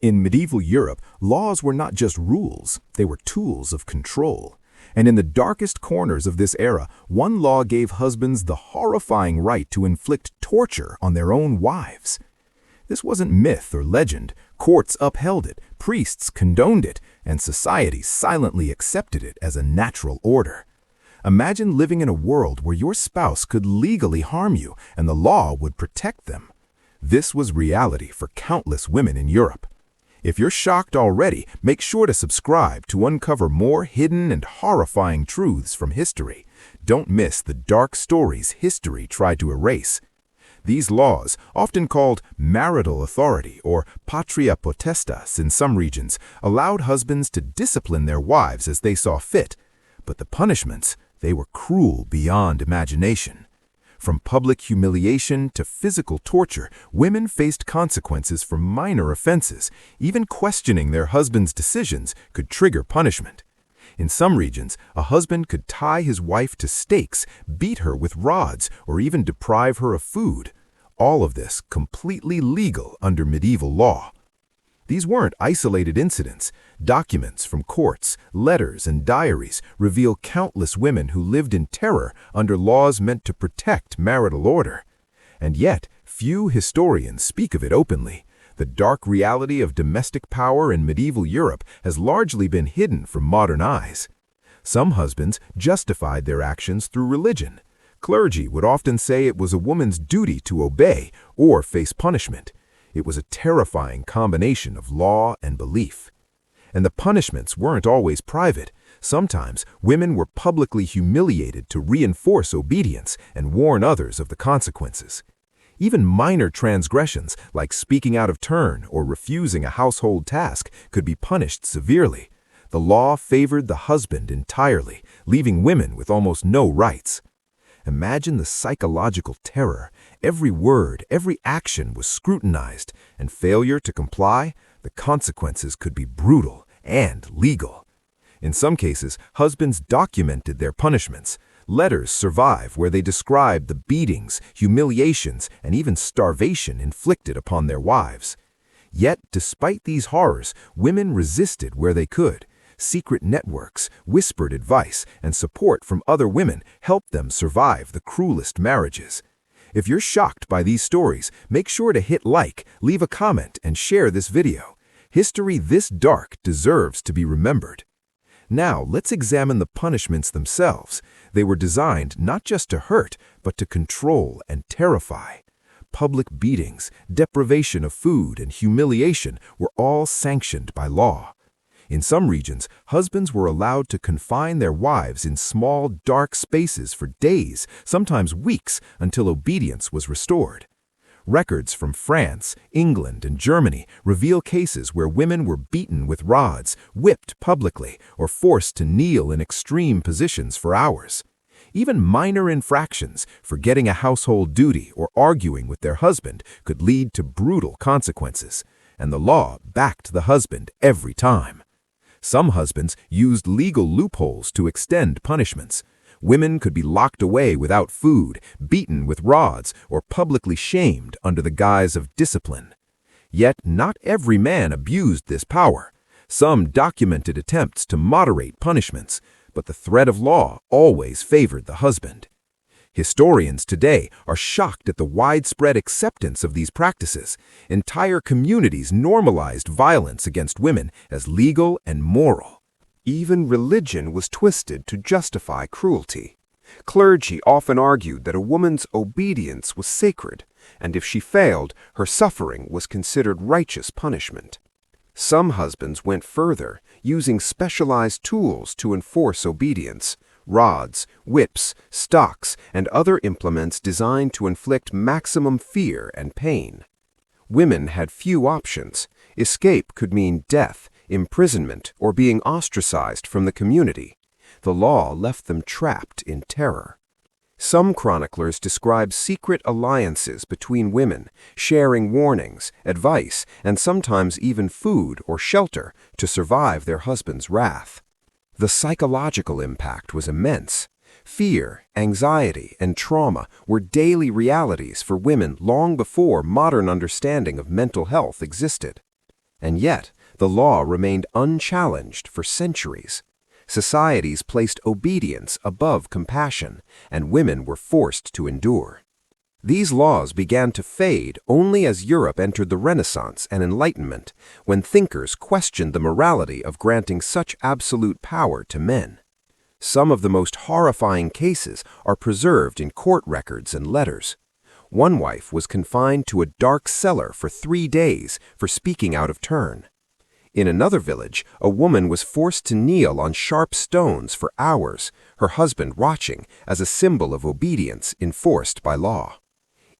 In medieval Europe, laws were not just rules, they were tools of control. And in the darkest corners of this era, one law gave husbands the horrifying right to inflict torture on their own wives. This wasn't myth or legend. Courts upheld it, priests condoned it, and society silently accepted it as a natural order. Imagine living in a world where your spouse could legally harm you and the law would protect them. This was reality for countless women in Europe. If you're shocked already, make sure to subscribe to uncover more hidden and horrifying truths from history. Don't miss the dark stories history tried to erase. These laws, often called marital authority or patria potestas in some regions, allowed husbands to discipline their wives as they saw fit. But the punishments, they were cruel beyond imagination. From public humiliation to physical torture, women faced consequences for minor offenses. Even questioning their husband's decisions could trigger punishment. In some regions, a husband could tie his wife to stakes, beat her with rods, or even deprive her of food. All of this completely legal under medieval law. These weren't isolated incidents. Documents from courts, letters, and diaries reveal countless women who lived in terror under laws meant to protect marital order. And yet, few historians speak of it openly. The dark reality of domestic power in medieval Europe has largely been hidden from modern eyes. Some husbands justified their actions through religion. Clergy would often say it was a woman's duty to obey or face punishment. It was a terrifying combination of law and belief. And the punishments weren't always private. Sometimes women were publicly humiliated to reinforce obedience and warn others of the consequences. Even minor transgressions, like speaking out of turn or refusing a household task, could be punished severely. The law favored the husband entirely, leaving women with almost no rights. Imagine the psychological terror. Every word, every action was scrutinized, and failure to comply, the consequences could be brutal and legal. In some cases, husbands documented their punishments. Letters survive where they describe the beatings, humiliations, and even starvation inflicted upon their wives. Yet, despite these horrors, women resisted where they could. Secret networks, whispered advice, and support from other women helped them survive the cruelest marriages. If you're shocked by these stories, make sure to hit like, leave a comment, and share this video. History this dark deserves to be remembered. Now, let's examine the punishments themselves. They were designed not just to hurt, but to control and terrify. Public beatings, deprivation of food, and humiliation were all sanctioned by law. In some regions, husbands were allowed to confine their wives in small, dark spaces for days, sometimes weeks, until obedience was restored. Records from France, England, and Germany reveal cases where women were beaten with rods, whipped publicly, or forced to kneel in extreme positions for hours. Even minor infractions, forgetting a household duty or arguing with their husband, could lead to brutal consequences, and the law backed the husband every time. Some husbands used legal loopholes to extend punishments. Women could be locked away without food, beaten with rods, or publicly shamed under the guise of discipline. Yet not every man abused this power. Some documented attempts to moderate punishments, but the threat of law always favored the husband. Historians today are shocked at the widespread acceptance of these practices. Entire communities normalized violence against women as legal and moral. Even religion was twisted to justify cruelty. Clergy often argued that a woman's obedience was sacred, and if she failed, her suffering was considered righteous punishment. Some husbands went further, using specialized tools to enforce obedience. Rods, whips, stocks, and other implements designed to inflict maximum fear and pain. Women had few options. Escape could mean death, imprisonment, or being ostracized from the community. The law left them trapped in terror. Some chroniclers describe secret alliances between women, sharing warnings, advice, and sometimes even food or shelter to survive their husband's wrath. The psychological impact was immense. Fear, anxiety, and trauma were daily realities for women long before modern understanding of mental health existed. And yet, the law remained unchallenged for centuries. Societies placed obedience above compassion, and women were forced to endure. These laws began to fade only as Europe entered the Renaissance and Enlightenment, when thinkers questioned the morality of granting such absolute power to men. Some of the most horrifying cases are preserved in court records and letters. One wife was confined to a dark cellar for 3 days for speaking out of turn. In another village, a woman was forced to kneel on sharp stones for hours, her husband watching as a symbol of obedience enforced by law.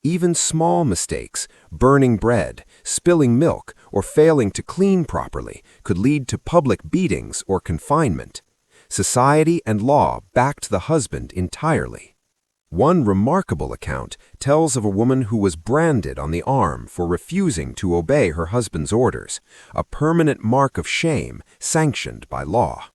Even small mistakes, burning bread, spilling milk, or failing to clean properly, could lead to public beatings or confinement. Society and law backed the husband entirely. One remarkable account tells of a woman who was branded on the arm for refusing to obey her husband's orders, a permanent mark of shame sanctioned by law.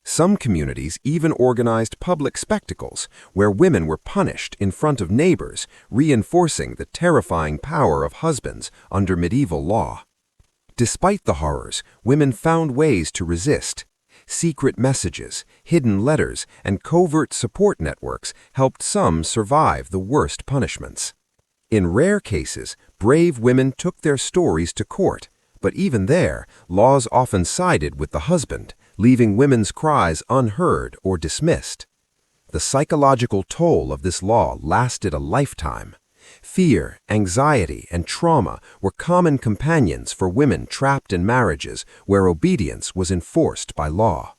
Some communities even organized public spectacles where women were punished in front of neighbors, reinforcing the terrifying power of husbands under medieval law. Despite the horrors, women found ways to resist. Secret messages, hidden letters, and covert support networks helped some survive the worst punishments. In rare cases, brave women took their stories to court, but even there, laws often sided with the husband, leaving women's cries unheard or dismissed. The psychological toll of this law lasted a lifetime. Fear, anxiety, and trauma were common companions for women trapped in marriages where obedience was enforced by law.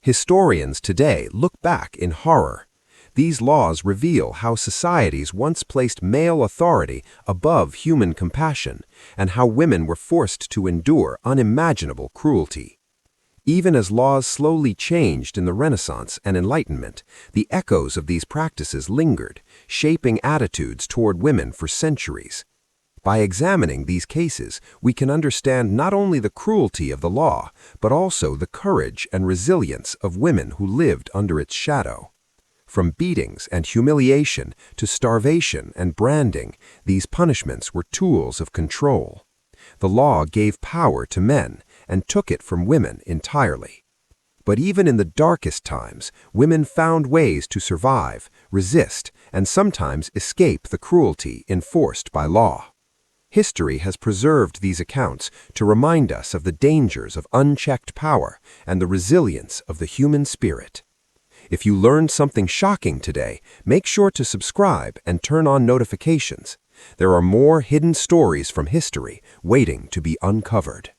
Historians today look back in horror. These laws reveal how societies once placed male authority above human compassion, and how women were forced to endure unimaginable cruelty. Even as laws slowly changed in the Renaissance and Enlightenment, the echoes of these practices lingered, shaping attitudes toward women for centuries. By examining these cases, we can understand not only the cruelty of the law, but also the courage and resilience of women who lived under its shadow. From beatings and humiliation to starvation and branding, these punishments were tools of control. The law gave power to men and took it from women entirely. But even in the darkest times, women found ways to survive, resist, and sometimes escape the cruelty enforced by law. History has preserved these accounts to remind us of the dangers of unchecked power and the resilience of the human spirit. If you learned something shocking today, make sure to subscribe and turn on notifications. There are more hidden stories from history waiting to be uncovered.